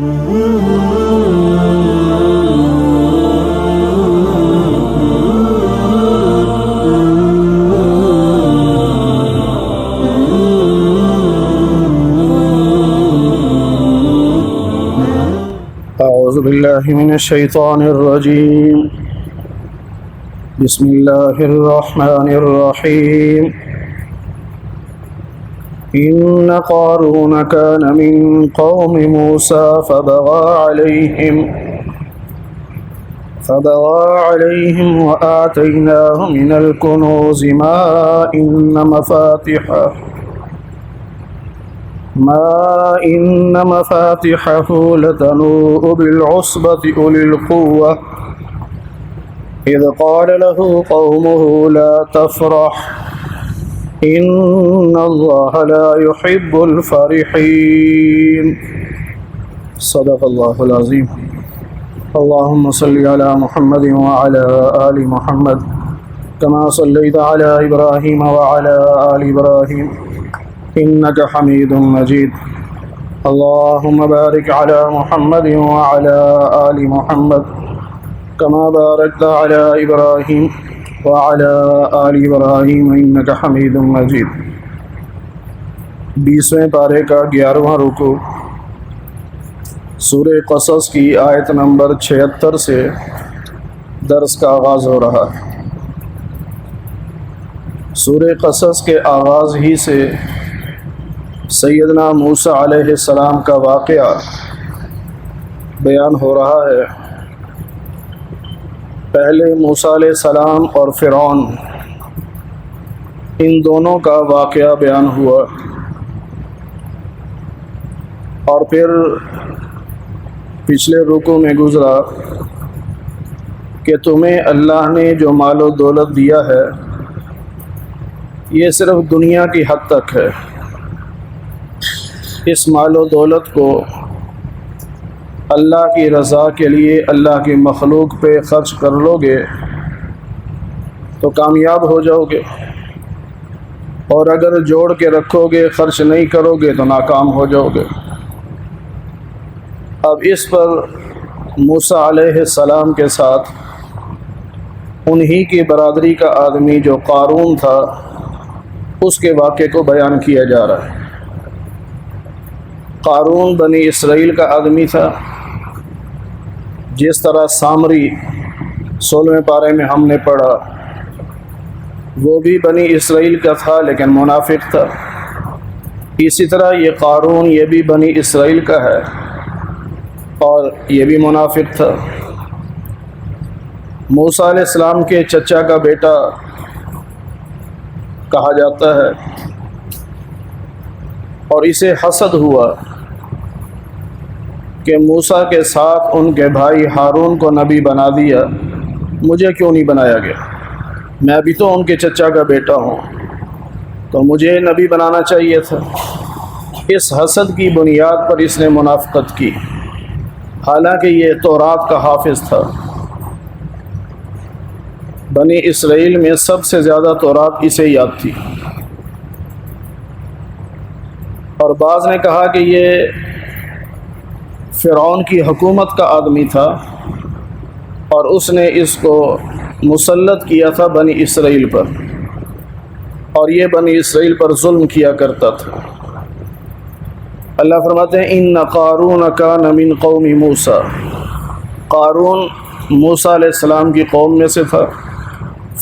أعوذ بالله من الشيطان الرجيم. بسم الله الرحمن الرحيم. إن قارون كان من قوم موسى فبغى عليهم وآتيناه من الكنوز ما إن مفاتحه لتنوء بالعصبة أولي القوة إذ قال له قومه لا تفرح إن الله لا يحب الفرحين. صدق الله العظيم. اللهم صل على محمد وعلى آل محمد كما صليت على إبراهيم وعلى آل إبراهيم إنك حميد مجيد. اللهم بارك على محمد وعلى آل محمد كما باركت على إبراهيم وعلى آل إبراهيم إنك حميد مجيد. 20ویں پارے کا 11واں رکوع سورہ قصص کی آیت نمبر 76 سے درس کا آغاز ہو رہا ہے. سورہ قصص کے آغاز ہی سے سیدنا موسیٰ علیہ السلام کا واقعہ بیان ہو رہا ہے. پہلے موسیٰ علیہ السلام اور فرعون ان دونوں کا واقعہ بیان ہوا، اور پھر پچھلے رکوع میں گزرا کہ تمہیں اللہ نے جو مال و دولت دیا ہے یہ صرف دنیا کی حد تک ہے. اس مال و دولت کو اللہ کی رضا کے لیے اللہ کی مخلوق پہ خرچ کر لو گے تو کامیاب ہو جاؤ گے، اور اگر جوڑ کے رکھو گے، خرچ نہیں کرو گے تو ناکام ہو جاؤ گے. اب اس پر موسیٰ علیہ السلام کے ساتھ انہی کی برادری کا آدمی جو قارون تھا اس کے واقعے کو بیان کیا جا رہا ہے. قارون بنی اسرائیل کا آدمی تھا، جس طرح سامری 16ویں پارے میں ہم نے پڑھا وہ بھی بنی اسرائیل کا تھا لیکن منافق تھا. اسی طرح یہ قارون یہ بھی بنی اسرائیل کا ہے اور یہ بھی منافق تھا. موسیٰ علیہ السلام کے چچا کا بیٹا کہا جاتا ہے، اور اسے حسد ہوا کہ موسیٰ کے ساتھ ان کے بھائی ہارون کو نبی بنا دیا، مجھے کیوں نہیں بنایا گیا؟ میں بھی تو ان کے چچا کا بیٹا ہوں، تو مجھے نبی بنانا چاہیے تھا. اس حسد کی بنیاد پر اس نے منافقت کی، حالانکہ یہ تورات کا حافظ تھا. بنی اسرائیل میں سب سے زیادہ تورات اسے یاد تھی. اور بعض نے کہا کہ یہ فرعون کی حکومت کا آدمی تھا اور اس نے اس کو مسلط کیا تھا بنی اسرائیل پر، اور یہ بنی اسرائیل پر ظلم کیا کرتا تھا. اللہ فرماتے ہیں ان قارون کان من قوم موسیٰ. قارون موسیٰ علیہ السلام کی قوم میں سے تھا.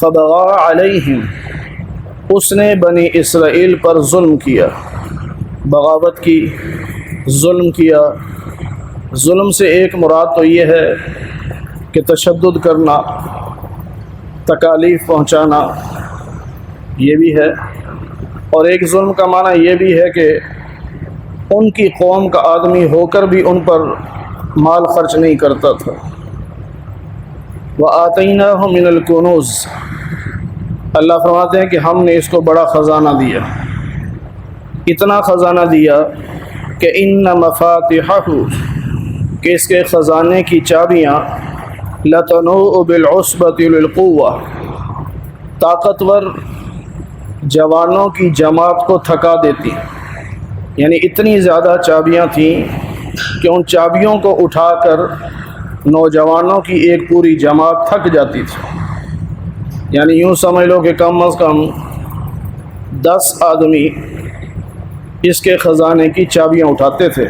فبغى علیہم، اس نے بنی اسرائیل پر ظلم کیا، بغاوت کی، ظلم کیا. ظلم سے ایک مراد تو یہ ہے کہ تشدد کرنا، تکالیف پہنچانا، یہ بھی ہے. اور ایک ظلم کا معنی یہ بھی ہے کہ ان کی قوم کا آدمی ہو کر بھی ان پر مال خرچ نہیں کرتا تھا. وَآتَيْنَاهُ مِنَ الْكُنُوزِ، اللہ فرماتے ہیں کہ ہم نے اس کو بڑا خزانہ دیا، اتنا خزانہ دیا کہ ان مفاتحہ، کہ اس کے خزانے کی چابیاں لَتَنُوءُ بِالْعُصْبَةِ لِلْقُوَّةِ، طاقتور جوانوں کی جماعت کو تھکا دیتی. یعنی اتنی زیادہ چابیاں تھیں کہ ان چابیوں کو اٹھا کر نوجوانوں کی ایک پوری جماعت تھک جاتی تھی، یعنی یوں سمجھ لو کہ کم از کم 10 آدمی اس کے خزانے کی چابیاں اٹھاتے تھے،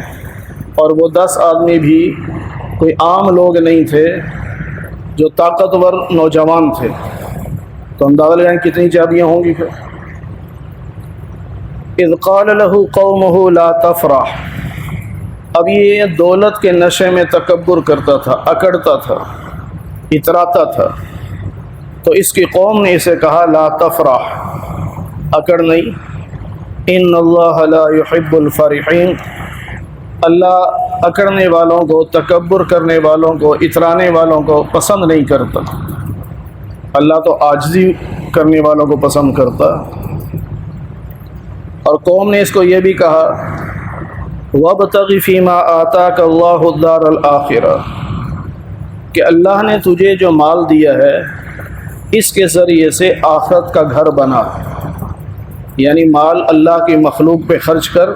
اور وہ 10 آدمی بھی کوئی عام لوگ نہیں تھے، جو طاقتور نوجوان تھے۔ تو اندازہ لگائیں کتنی چابیاں ہوں گی پھر۔ اذ قال له قومه لا تفرح، اب یہ دولت کے نشے میں تکبر کرتا تھا، اکڑتا تھا، اتراتا تھا، تو اس کی قوم نے اسے کہا لا تفرح، اکڑ نہیں۔ ان اللہ لا يحب الفرحین، اللہ اکڑنے والوں کو، تکبر کرنے والوں کو، اترانے والوں کو پسند نہیں کرتا۔ اللہ تو عاجزی کرنے والوں کو پسند کرتا۔ اور قوم نے اس کو یہ بھی کہا وَابْتَغِ فِيمَا آتَاكَ اللَّهُ الدَّارَ الْآخِرَةَ، کہ اللہ نے تجھے جو مال دیا ہے اس کے ذریعے سے آخرت کا گھر بنا، یعنی مال اللہ کی مخلوق پہ خرچ کر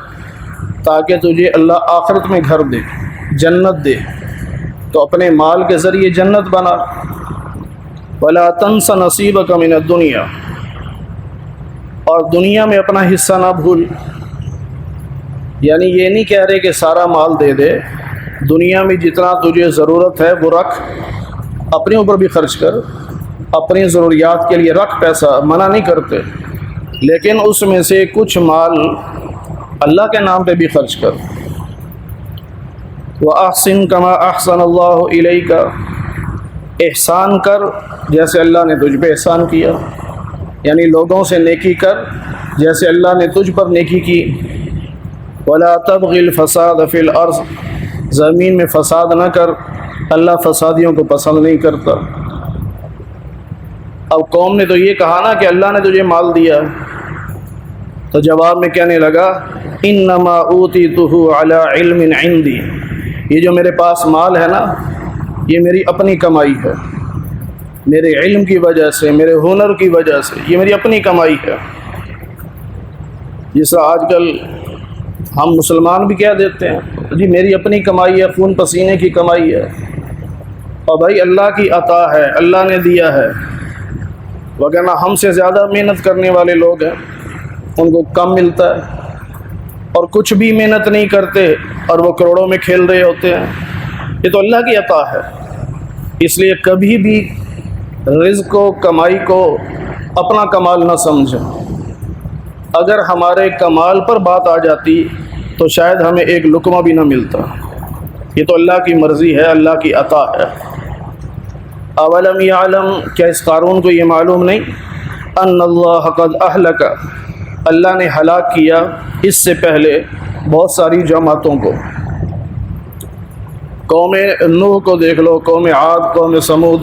تاکہ تجھے اللہ آخرت میں گھر دے، جنت دے، تو اپنے مال کے ذریعے جنت بنا۔ وَلَا تَنْسَ نَصِيبَكَ مِنَ الدُّنْيَا، اور دنیا میں اپنا حصہ نہ بھول، یعنی یہ نہیں کہہ رہے کہ سارا مال دے دے، دنیا میں جتنا تجھے ضرورت ہے وہ رکھ، اپنے اوپر بھی خرچ کر، اپنی ضروریات کے لیے رکھ پیسہ، منع نہیں کرتے، لیکن اس میں سے کچھ مال اللہ کے نام پہ بھی خرچ کر۔ وَأَحْسِن كَمَا أَحْسَنَ اللَّهُ إِلَيْكَ، احسان کر جیسے اللہ نے تجھ پہ احسان کیا، یعنی لوگوں سے نیکی کر جیسے اللہ نے تجھ پر نیکی کی۔ وَلَا تَبْغِ الْفَسَادَ فِي الْأَرْضِ، زمین میں فساد نہ کر، اللہ فسادیوں کو پسند نہیں کرتا۔ اب قوم نے تو یہ کہا نا کہ اللہ نے تجھے مال دیا، تو جواب میں کہنے لگا انما اوتیتہ علی علم عندی، یہ جو میرے پاس مال ہے نا یہ میری اپنی کمائی ہے، میرے علم کی وجہ سے، میرے ہنر کی وجہ سے، یہ میری اپنی کمائی ہے۔ جس طرح آج کل ہم مسلمان بھی کہہ دیتے ہیں جی میری اپنی کمائی ہے، خون پسینے کی کمائی ہے، اور بھائی اللہ کی عطا ہے، اللہ نے دیا ہے، وگرنہ ہم سے زیادہ محنت کرنے والے لوگ ہیں، ان کو کم ملتا ہے، اور کچھ بھی محنت نہیں کرتے اور وہ کروڑوں میں کھیل رہے ہوتے ہیں۔ یہ تو اللہ کی عطا ہے، اس لیے کبھی بھی رزق کو، کمائی کو اپنا کمال نہ سمجھیں۔ اگر ہمارے کمال پر بات آ جاتی تو شاید ہمیں ایک لقمہ بھی نہ ملتا۔ یہ تو اللہ کی مرضی ہے، اللہ کی عطا ہے۔ اولم یعلم، کیا اس قارون کو یہ معلوم نہیں ان اللہ قد اہلک، اللہ نے ہلاک کیا اس سے پہلے بہت ساری جماعتوں کو۔ قوم نوح کو دیکھ لو، قوم عاد، قوم سمود،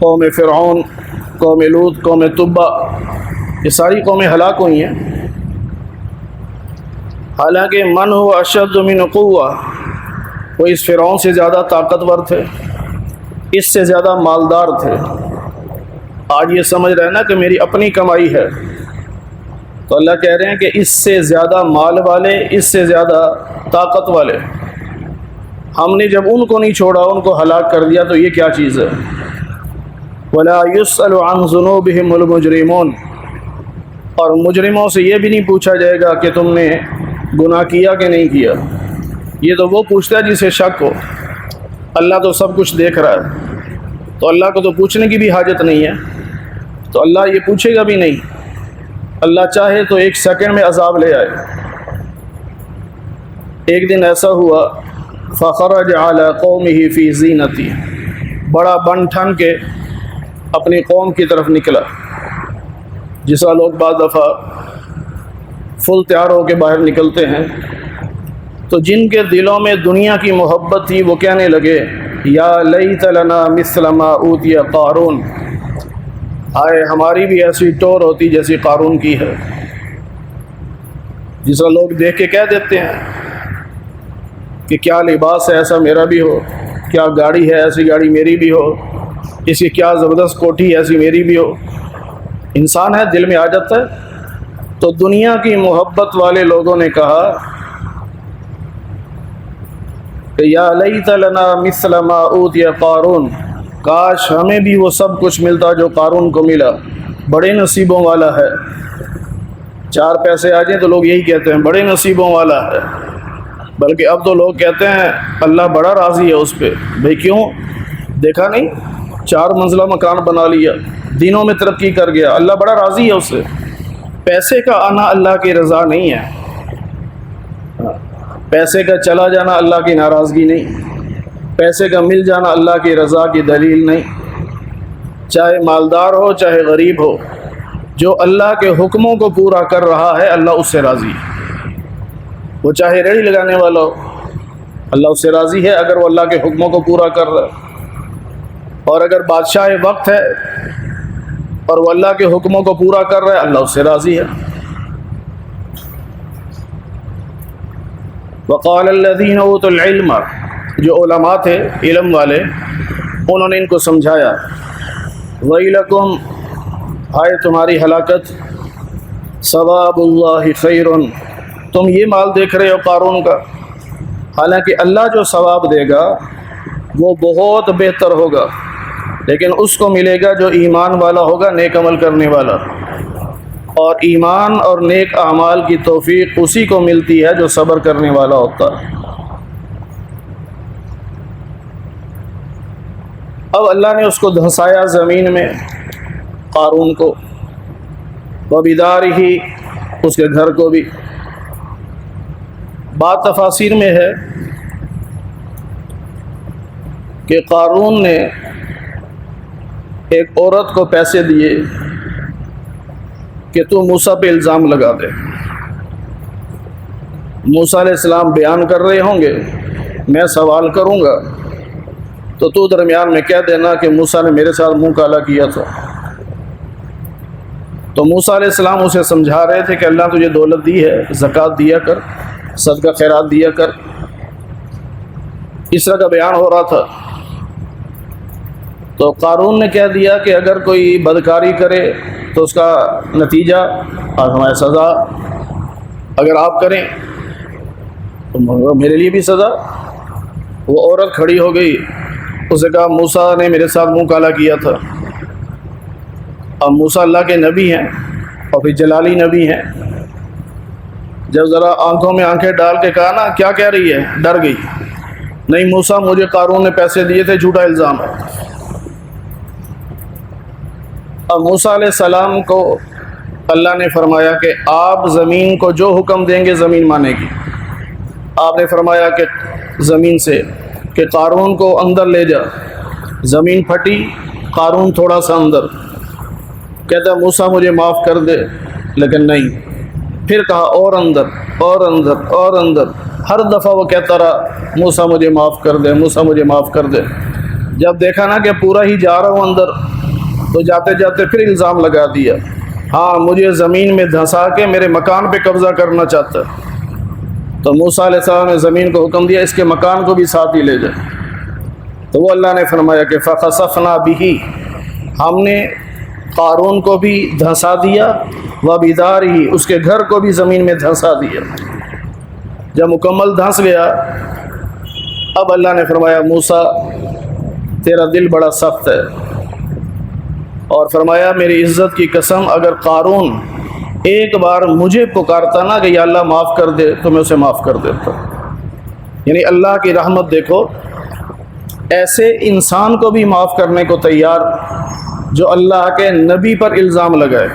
قوم فرعون، قوم لوط، قوم تبع، یہ ساری قومیں ہلاک ہوئی ہیں۔ حالانکہ من هو اشد من قوہ، وہ اس فرعون سے زیادہ طاقتور تھے، اس سے زیادہ مالدار تھے۔ آج یہ سمجھ رہے ہیں نا کہ میری اپنی کمائی ہے، تو اللہ کہہ رہے ہیں کہ اس سے زیادہ مال والے، اس سے زیادہ طاقت والے، ہم نے جب ان کو نہیں چھوڑا، ان کو ہلاک کر دیا، تو یہ کیا چیز ہے؟ وَلَا يُسْأَلُ عَنْ ذُنُوبِهِمُ الْمُجْرِمُونَ، اور مجرموں سے یہ بھی نہیں پوچھا جائے گا کہ تم نے گناہ کیا کہ نہیں کیا، یہ تو وہ پوچھتا ہے جسے شک ہو۔ اللہ تو سب کچھ دیکھ رہا ہے، تو اللہ کو تو پوچھنے کی بھی حاجت نہیں ہے، تو اللہ یہ پوچھے گا بھی نہیں۔ اللہ چاہے تو ایک سیکنڈ میں عذاب لے آئے۔ ایک دن ایسا ہوا فخرج علی قومہ فی زینتی، بڑا بن ٹھن کے اپنی قوم کی طرف نکلا، جس طرح لوگ بعض دفعہ فل تیار ہو کے باہر نکلتے ہیں، تو جن کے دلوں میں دنیا کی محبت تھی وہ کہنے لگے یا لیت لنا مثل ما اوتی قارون، آئے ہماری بھی ایسی ٹور ہوتی جیسی قارون کی ہے۔ جس طرح لوگ دیکھ کے کہہ دیتے ہیں کہ کیا لباس ہے ایسا میرا بھی ہو، کیا گاڑی ہے ایسی گاڑی میری بھی ہو، اس کی کیا زبردست کوٹھی ایسی میری بھی ہو۔ انسان ہے، دل میں آ جاتا ہے۔ تو دنیا کی محبت والے لوگوں نے کہا کہ یا لیت لنا مثل ما اوتی قارون، کاش ہمیں بھی وہ سب کچھ ملتا جو قارون کو ملا، بڑے نصیبوں والا ہے۔ 4 پیسے آ جائیں تو لوگ یہی کہتے ہیں بڑے نصیبوں والا ہے، بلکہ اب تو لوگ کہتے ہیں اللہ بڑا راضی ہے اس پہ۔ بھئی کیوں؟ دیکھا نہیں 4 منزلہ مکان بنا لیا، دینوں میں ترقی کر گیا، اللہ بڑا راضی ہے اس سے۔ پیسے کا آنا اللہ کی رضا نہیں ہے، پیسے کا چلا جانا اللہ کی ناراضگی نہیں، پیسے کا مل جانا اللہ کی رضا کی دلیل نہیں۔ چاہے مالدار ہو چاہے غریب ہو، جو اللہ کے حکموں کو پورا کر رہا ہے اللہ اس سے راضی ہے۔ وہ چاہے ریڑھی لگانے والا ہو، اللہ اس سے راضی ہے اگر وہ اللہ کے حکموں کو پورا کر رہا ہے، اور اگر بادشاہ وقت ہے اور وہ اللہ کے حکموں کو پورا کر رہا ہے اللہ اس سے راضی ہے۔ وقال الذین اوتوا العلم، جو علماء تھے علم والے، انہوں نے ان کو سمجھایا، ویلکم، ہائے تمہاری ہلاکت، ثواب اللہ خیر، تم یہ مال دیکھ رہے ہو قارون کا، حالانکہ اللہ جو ثواب دے گا وہ بہت بہتر ہوگا، لیکن اس کو ملے گا جو ایمان والا ہوگا، نیک عمل کرنے والا، اور ایمان اور نیک اعمال کی توفیق اسی کو ملتی ہے جو صبر کرنے والا ہوتا ہے۔ اب اللہ نے اس کو دھنسایا زمین میں، قارون کو، وبدارہ، اس کے گھر کو بھی۔ بات تفاسیر میں ہے کہ قارون نے ایک عورت کو پیسے دیے کہ تو موسیٰ پہ الزام لگا دے۔ موسیٰ علیہ السلام بیان کر رہے ہوں گے، میں سوال کروں گا تو درمیان میں کہہ دینا کہ موسیٰ نے میرے ساتھ منہ کالا کیا تھا۔ تو موسیٰ علیہ السلام اسے سمجھا رہے تھے کہ اللہ تجھے دولت دی ہے، زکوٰۃ دیا کر، صدقہ خیرات دیا کر، اس طرح کا بیان ہو رہا تھا۔ تو قارون نے کہہ دیا کہ اگر کوئی بدکاری کرے تو اس کا نتیجہ اور ہماری سزا، اگر آپ کریں تو میرے لیے بھی سزا۔ وہ عورت کھڑی ہو گئی، اسے کہا موسیٰ نے میرے ساتھ منہ کالا کیا تھا۔ اب موسیٰ اللہ کے نبی ہیں اور پھر جلالی نبی ہیں، جب ذرا آنکھوں میں آنکھیں ڈال کے کہا نا کیا کہہ رہی ہے، ڈر گئی، نہیں موسیٰ مجھے قارون نے پیسے دیے تھے، جھوٹا الزام ہے۔ اب موسیٰ علیہ السلام کو اللہ نے فرمایا کہ آپ زمین کو جو حکم دیں گے زمین مانے گی۔ آپ نے فرمایا کہ زمین سے کہ قارون کو اندر لے جا، زمین پھٹی، قارون تھوڑا سا اندر، کہتا موسیٰ مجھے معاف کر دے، لیکن نہیں، پھر کہا اور اندر اور اندر اور اندر، ہر دفعہ وہ کہتا رہا موسیٰ مجھے معاف کر دے، موسیٰ مجھے معاف کر دے۔ جب دیکھا نا کہ پورا ہی جا رہا ہوں اندر، تو جاتے جاتے پھر الزام لگا دیا، ہاں مجھے زمین میں دھنسا کے میرے مکان پہ قبضہ کرنا چاہتا ہے۔ تو موسیٰ علیہ السلام نے زمین کو حکم دیا اس کے مکان کو بھی ساتھ ہی لے جائے۔ تو وہ اللہ نے فرمایا کہ فَخَسَفْنَا بِهِ، ہم نے قارون کو بھی دھنسا دیا، وَبِدَارِهِ، اس کے گھر کو بھی زمین میں دھنسا دیا۔ جب مکمل دھنس گیا، اب اللہ نے فرمایا موسیٰ تیرا دل بڑا سخت ہے، اور فرمایا میری عزت کی قسم اگر قارون ایک بار مجھے پکارتا نا کہ یا اللہ معاف کر دے تو میں اسے معاف کر دیتا۔ یعنی اللہ کی رحمت دیکھو، ایسے انسان کو بھی معاف کرنے کو تیار جو اللہ کے نبی پر الزام لگائے،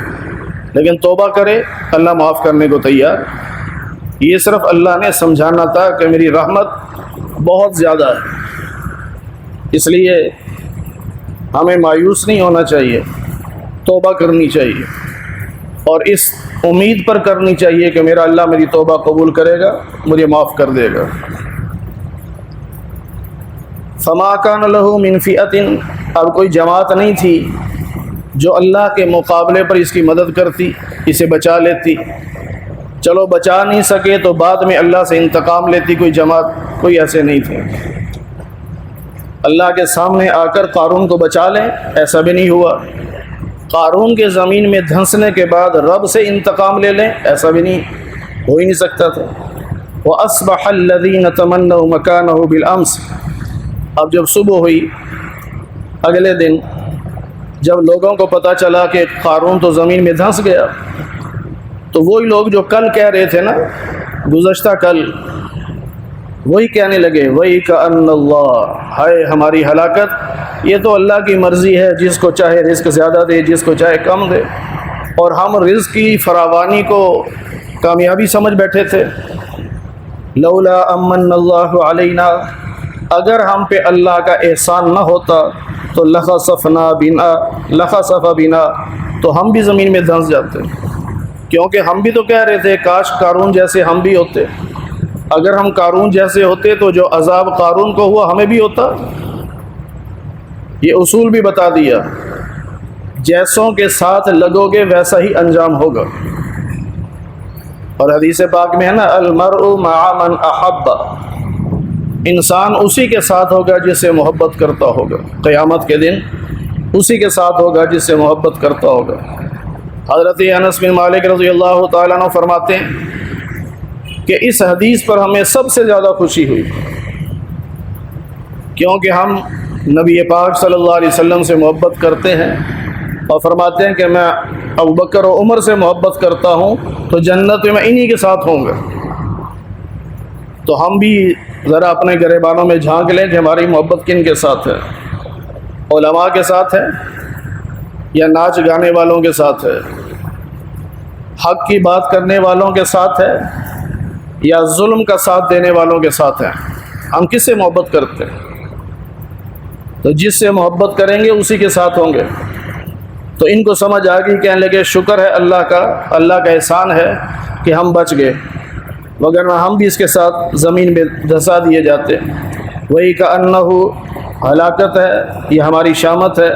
لیکن توبہ کرے اللہ معاف کرنے کو تیار۔ یہ صرف اللہ نے سمجھانا تھا کہ میری رحمت بہت زیادہ ہے، اس لیے ہمیں مایوس نہیں ہونا چاہیے، توبہ کرنی چاہیے، اور اس امید پر کرنی چاہیے کہ میرا اللہ میری توبہ قبول کرے گا، مجھے معاف کر دے گا۔ فما کان لہ من فئۃ، اب کوئی جماعت نہیں تھی جو اللہ کے مقابلے پر اس کی مدد کرتی، اسے بچا لیتی۔ چلو بچا نہیں سکے تو بعد میں اللہ سے انتقام لیتی کوئی جماعت، کوئی ایسے نہیں تھے۔ اللہ کے سامنے آ کر قارون کو بچا لیں، ایسا بھی نہیں ہوا۔ قارون کے زمین میں دھنسنے کے بعد رب سے انتقام لے لیں، ایسا بھی نہیں ہو ہی نہیں سکتا تھا۔ وَأَصْبَحَ الَّذِينَ تَمَنَّوْا مَكَانَهُ بِالْأَمْسِ، اب جب صبح ہوئی اگلے دن، جب لوگوں کو پتہ چلا کہ قارون تو زمین میں دھنس گیا، تو وہی لوگ جو کل کہہ رہے تھے نا، گزشتہ کل، وہی کہنے لگے وَيْكَأَنَّ اللَّهَ، ہائے ہماری ہلاکت، یہ تو اللہ کی مرضی ہے، جس کو چاہے رزق زیادہ دے، جس کو چاہے کم دے، اور ہم رزق کی فراوانی کو کامیابی سمجھ بیٹھے تھے۔ لولا امن اللہ علینا، اگر ہم پہ اللہ کا احسان نہ ہوتا تو لخسف بنا، تو ہم بھی زمین میں دھنس جاتے، کیونکہ ہم بھی تو کہہ رہے تھے کاش قارون جیسے ہم بھی ہوتے، اگر ہم قارون جیسے ہوتے تو جو عذاب قارون کو ہوا ہمیں بھی ہوتا۔ یہ اصول بھی بتا دیا، جیسوں کے ساتھ لگو گے ویسا ہی انجام ہوگا۔ اور حدیث پاک میں ہے نا، المرء مع من احب، انسان اسی کے ساتھ ہوگا جس سے محبت کرتا ہوگا، قیامت کے دن اسی کے ساتھ ہوگا جس سے محبت کرتا ہوگا۔ حضرت انس بن مالک رضی اللہ تعالیٰ عنہ فرماتے ہیں کہ اس حدیث پر ہمیں سب سے زیادہ خوشی ہوئی، کیونکہ ہم نبی پاک صلی اللہ علیہ وسلم سے محبت کرتے ہیں، اور فرماتے ہیں کہ میں ابوبکر و عمر سے محبت کرتا ہوں تو جنت میں انہی کے ساتھ ہوں گا۔ تو ہم بھی ذرا اپنے گریبانوں میں جھانک لیں کہ ہماری محبت کن کے ساتھ ہے، علماء کے ساتھ ہے یا ناچ گانے والوں کے ساتھ ہے، حق کی بات کرنے والوں کے ساتھ ہے یا ظلم کا ساتھ دینے والوں کے ساتھ ہے، ہم کس سے محبت کرتے ہیں؟ تو جس سے محبت کریں گے اسی کے ساتھ ہوں گے۔ تو ان کو سمجھ آ گئی، کہنے لگے شکر ہے اللہ کا احسان ہے کہ ہم بچ گئے، وگرنہ ہم بھی اس کے ساتھ زمین میں دھسا دیے جاتے۔ وہی کا انہ، ہلاکت ہے، یہ ہماری شامت ہے،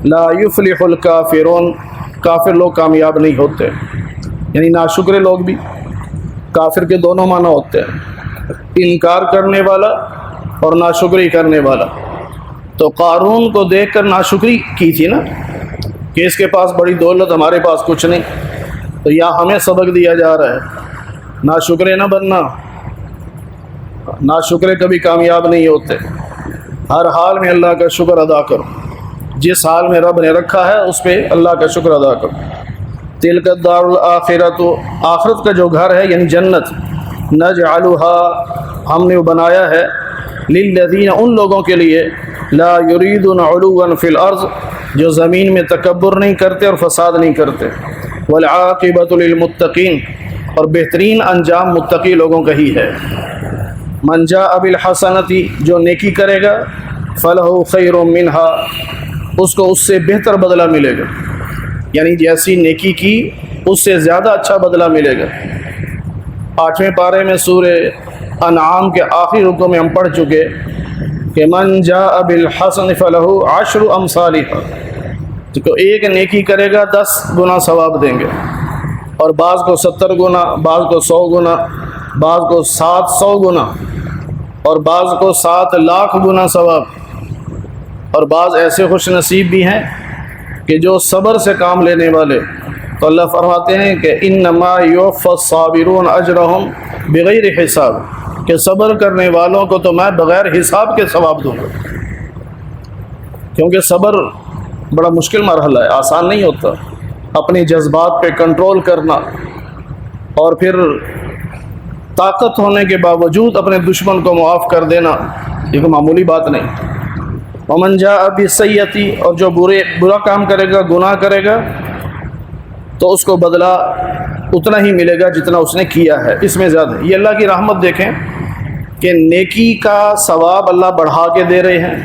لا یفلح الکافرون، کافر لوگ کامیاب نہیں ہوتے، یعنی ناشکر لوگ بھی، کافر کے دونوں معنی ہوتے ہیں، انکار کرنے والا اور ناشکری کرنے والا۔ تو قارون کو دیکھ کر ناشکری کی تھی نا، کہ اس کے پاس بڑی دولت، ہمارے پاس کچھ نہیں، تو یہاں ہمیں سبق دیا جا رہا ہے ناشکرے نہ بننا، ناشکرے کبھی کامیاب نہیں ہوتے، ہر حال میں اللہ کا شکر ادا کرو، جس حال میں رب نے رکھا ہے اس پہ اللہ کا شکر ادا کرو۔ تلک الدار الآخرۃ، آخرت کا جو گھر ہے یعنی جنت، نجعلها، ہم نے بنایا ہے، للذین، ان لوگوں کے لیے، لا یریدون علوا فی الارض، جو زمین میں تکبر نہیں کرتے اور فساد نہیں کرتے، والعاقبۃ للمتقین، اور بہترین انجام متقی لوگوں کا ہی ہے۔ من جاء بالحسنۃ، جو نیکی کرے گا، فلہ خیر منہا، اس کو اس سے بہتر بدلہ ملے گا، یعنی جیسی نیکی کی اس سے زیادہ اچھا بدلہ ملے گا۔ 8ویں پارے میں سورہ انعام کے آخری رکوع میں ہم پڑھ چکے کہ من جاء بالحسن فلہ 10 امثالھا، تو ایک نیکی کرے گا 10 گنا ثواب دیں گے، اور بعض کو 70 گنا، بعض کو 100 گنا، بعض کو 700 گنا، اور بعض کو 7 لاکھ گنا ثواب۔ اور بعض ایسے خوش نصیب بھی ہیں کہ جو صبر سے کام لینے والے، تو اللہ فرماتے ہیں کہ انما یوفی الصابرون اجرہم بغیر حساب، کہ صبر کرنے والوں کو تو میں بغیر حساب کے ثواب دوں گا، کیونکہ صبر بڑا مشکل مرحلہ ہے، آسان نہیں ہوتا، اپنے جذبات پہ کنٹرول کرنا، اور پھر طاقت ہونے کے باوجود اپنے دشمن کو معاف کر دینا، یہ کوئی معمولی بات نہیں۔ ومن جاء بالسیئۃ، اور جو برا کام کرے گا، گناہ کرے گا، تو اس کو بدلہ اتنا ہی ملے گا جتنا اس نے کیا ہے، اس میں زیادہ۔ یہ اللہ کی رحمت دیکھیں کہ نیکی کا ثواب اللہ بڑھا کے دے رہے ہیں،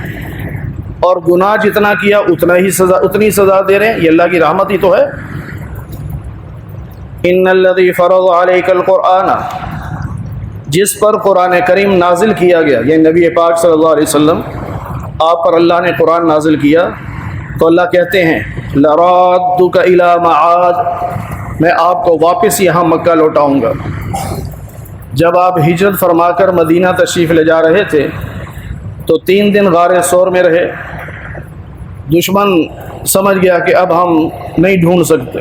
اور گناہ جتنا کیا اتنی سزا دے رہے ہیں، یہ اللہ کی رحمت ہی تو ہے۔ ان الذی فرض علیک القرآن، جس پر قرآن کریم نازل کیا گیا، یعنی نبی پاک صلی اللہ علیہ وسلم، آپ پر اللہ نے قرآن نازل کیا، تو اللہ کہتے ہیں لرادک الی معاد، میں آپ کو واپس یہاں مکہ لوٹاؤں گا۔ جب آپ ہجرت فرما کر مدینہ تشریف لے جا رہے تھے تو 3 دن غار ثور میں رہے، دشمن سمجھ گیا کہ اب ہم نہیں ڈھونڈ سکتے۔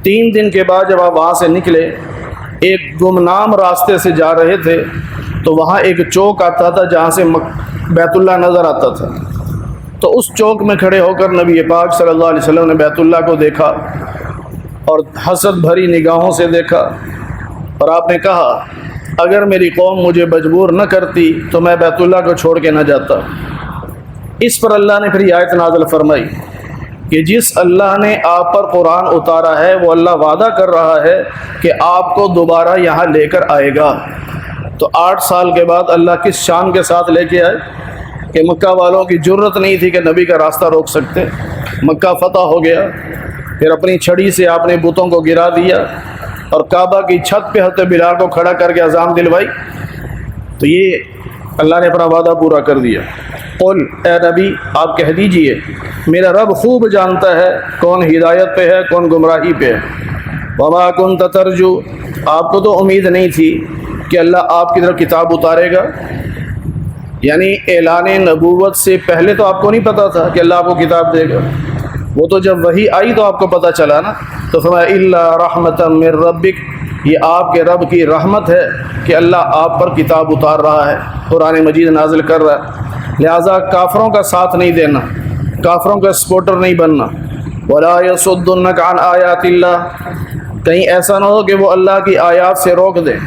3 دن کے بعد جب آپ وہاں سے نکلے ایک گمنام راستے سے جا رہے تھے تو وہاں ایک چوک آتا تھا جہاں سے بیت اللہ نظر آتا تھا، تو اس چوک میں کھڑے ہو کر نبی پاک صلی اللہ علیہ وسلم نے بیت اللہ کو دیکھا اور حسد بھری نگاہوں سے دیکھا، اور آپ نے کہا اگر میری قوم مجھے مجبور نہ کرتی تو میں بیت اللہ کو چھوڑ کے نہ جاتا۔ اس پر اللہ نے پھر یہ آیت نازل فرمائی کہ جس اللہ نے آپ پر قرآن اتارا ہے وہ اللہ وعدہ کر رہا ہے کہ آپ کو دوبارہ یہاں لے کر آئے گا۔ تو 8 سال کے بعد اللہ کس شان کے ساتھ لے کے آئے کہ مکہ والوں کی جرت نہیں تھی کہ نبی کا راستہ روک سکتے۔ مکہ فتح ہو گیا، پھر اپنی چھڑی سے آپ نے بتوں کو گرا دیا اور کعبہ کی چھت پہ حضرت بلال کو کھڑا کر کے اذان دلوائی۔ تو یہ اللہ نے اپنا وعدہ پورا کر دیا۔ قل، اے نبی آپ کہہ دیجئے میرا رب خوب جانتا ہے کون ہدایت پہ ہے کون گمراہی پہ ہے۔ وما کنت ترجو، آپ کو تو امید نہیں تھی کہ اللہ آپ کی طرف کتاب اتارے گا، یعنی اعلان نبوت سے پہلے تو آپ کو نہیں پتا تھا کہ اللہ آپ کو کتاب دے گا، وہ تو جب وحی آئی تو آپ کو پتہ چلا نا۔ تو فرمایا الا رحمتا من ربک، یہ آپ کے رب کی رحمت ہے کہ اللہ آپ پر کتاب اتار رہا ہے، قرآن مجید نازل کر رہا ہے، لہٰذا کافروں کا ساتھ نہیں دینا، کافروں کا سپورٹر نہیں بننا۔ ولا یصدنک عن آیات اللہ، کہیں ایسا نہ ہو کہ وہ اللہ کی آیات سے روک دیں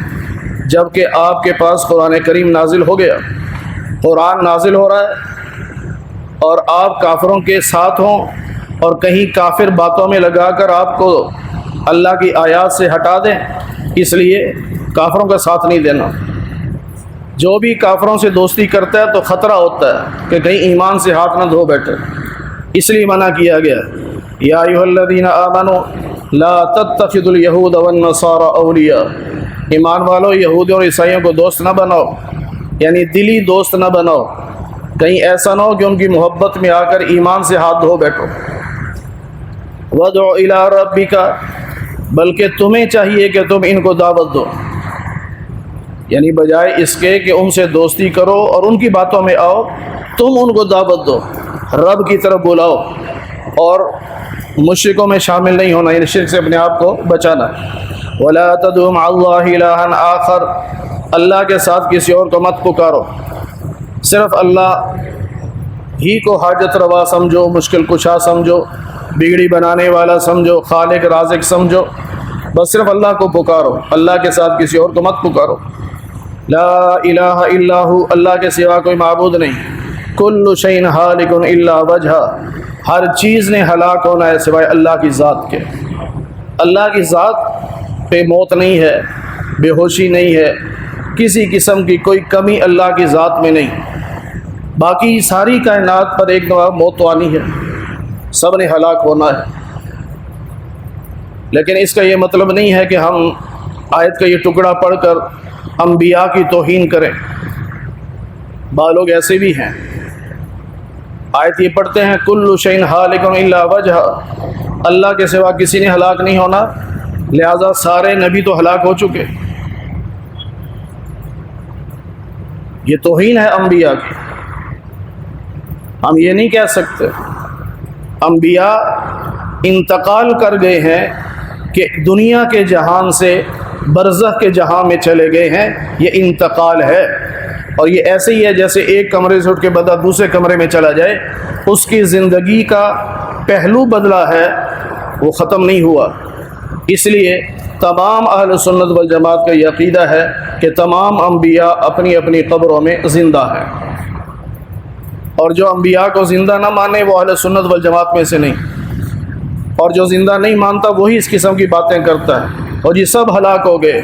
جب کہ آپ کے پاس قرآن کریم نازل ہو گیا، قرآن نازل ہو رہا ہے اور آپ کافروں کے ساتھ ہوں اور کہیں کافر باتوں میں لگا کر آپ کو اللہ کی آیات سے ہٹا دیں، اس لیے کافروں کا ساتھ نہیں دینا۔ جو بھی کافروں سے دوستی کرتا ہے تو خطرہ ہوتا ہے کہ کہیں ایمان سے ہاتھ نہ دھو بیٹھے، اس لیے منع کیا گیا یا ایھا الذین آمنوا لا تتخذوا اليہود والنصارى اولیاء، ایمان والو یہودیوں اور عیسائیوں کو دوست نہ بناؤ، یعنی دلی دوست نہ بناؤ، کہیں ایسا نہ ہو کہ ان کی محبت میں آ کر ایمان سے ہاتھ دھو بیٹھو۔ وَادْعُ إِلَىٰ رَبِّكَ، بلکہ تمہیں چاہیے کہ تم ان کو دعوت دو، یعنی بجائے اس کے کہ ان سے دوستی کرو اور ان کی باتوں میں آؤ، تم ان کو دعوت دو، رب کی طرف بلاؤ اور مشرکوں میں شامل نہیں ہونا، یعنی شرک سے اپنے آپ کو بچانا۔ وَلَا تَدْعُ مَعَ اللَّهِ إِلَٰهًا آخَرَ، اللہ کے ساتھ کسی اور کو مت پکارو، صرف اللہ ہی کو حاجت روا سمجھو، مشکل کشا سمجھو، بگڑی بنانے والا سمجھو، خالق رازق سمجھو، بس صرف اللہ کو پکارو، اللہ کے ساتھ کسی اور کو مت پکارو۔ لا الہ الا ہو، اللہ کے سوا کوئی معبود نہیں۔ کل شیء ہالک الا وجہہ، ہر چیز نے ہلاک ہونا ہے سوائے اللہ کی ذات کے۔ اللہ کی ذات پہ موت نہیں ہے، بے ہوشی نہیں ہے، کسی قسم کی کوئی کمی اللہ کی ذات میں نہیں۔ باقی ساری کائنات پر ایک دفعہ موت تو آنی ہے، سب نے ہلاک ہونا ہے، لیکن اس کا یہ مطلب نہیں ہے کہ ہم آیت کا یہ ٹکڑا پڑھ کر انبیاء کی توہین کریں۔ بعض لوگ ایسے بھی ہیں، آیت یہ پڑھتے ہیں کل شیء ہالک الا وجہہ، اللہ کے سوا کسی نے ہلاک نہیں ہونا، لہذا سارے نبی تو ہلاک ہو چکے۔ یہ توہین ہے انبیاء کی۔ ہم یہ نہیں کہہ سکتے انبیاء انتقال کر گئے ہیں کہ دنیا کے جہان سے برزخ کے جہاں میں چلے گئے ہیں، یہ انتقال ہے، اور یہ ایسے ہی ہے جیسے ایک کمرے سے اٹھ کے بندہ دوسرے کمرے میں چلا جائے، اس کی زندگی کا پہلو بدلا ہے، وہ ختم نہیں ہوا۔ اس لیے تمام اہل سنت والجماعت کا یہ عقیدہ ہے کہ تمام انبیاء اپنی اپنی قبروں میں زندہ ہیں، اور جو انبیاء کو زندہ نہ مانے وہ اہل سنت والجماعت میں سے نہیں، اور جو زندہ نہیں مانتا وہی اس قسم کی باتیں کرتا ہے، اور یہ سب ہلاک ہو گئے،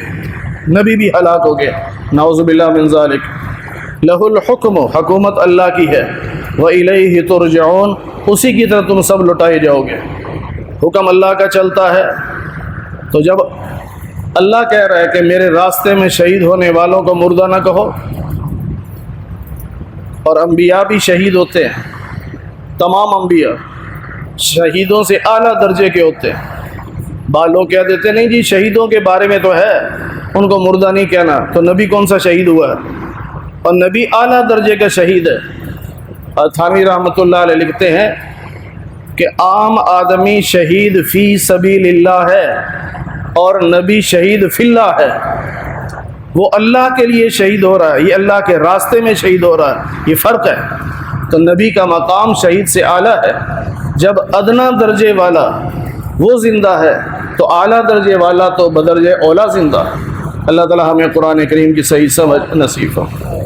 نبی بھی ہلاک ہو گئے، نعوذ باللہ من ذالک۔ لہ الحکم، حکومت اللہ کی ہے، وَإِلَيْهِ تُرْجَعُونَ، اسی کی طرف تم سب لٹائے جاؤ گے، حکم اللہ کا چلتا ہے۔ تو جب اللہ کہہ رہا ہے کہ میرے راستے میں شہید ہونے والوں کو مردہ نہ کہو، اور انبیاء بھی شہید ہوتے ہیں، تمام انبیاء شہیدوں سے اعلیٰ درجے کے ہوتے ہیں۔ بعض لوگ کہہ دیتے نہیں جی شہیدوں کے بارے میں تو ہے، ان کو مردہ نہیں کہنا، تو نبی کون سا شہید ہوا ہے؟ اور نبی اعلیٰ درجے کا شہید ہے۔ تھانوی رحمۃ اللہ علیہ لکھتے ہیں کہ عام آدمی شہید فی سبیل اللہ ہے، اور نبی شہید فی اللہ ہے، وہ اللہ کے لیے شہید ہو رہا ہے، یہ اللہ کے راستے میں شہید ہو رہا ہے، یہ فرق ہے۔ تو نبی کا مقام شہید سے اعلیٰ ہے۔ جب ادنا درجے والا وہ زندہ ہے تو اعلیٰ درجے والا تو بدرجہ اولا زندہ ہے۔ اللہ تعالی ہمیں قرآن کریم کی صحیح سمجھ نصیب ہو۔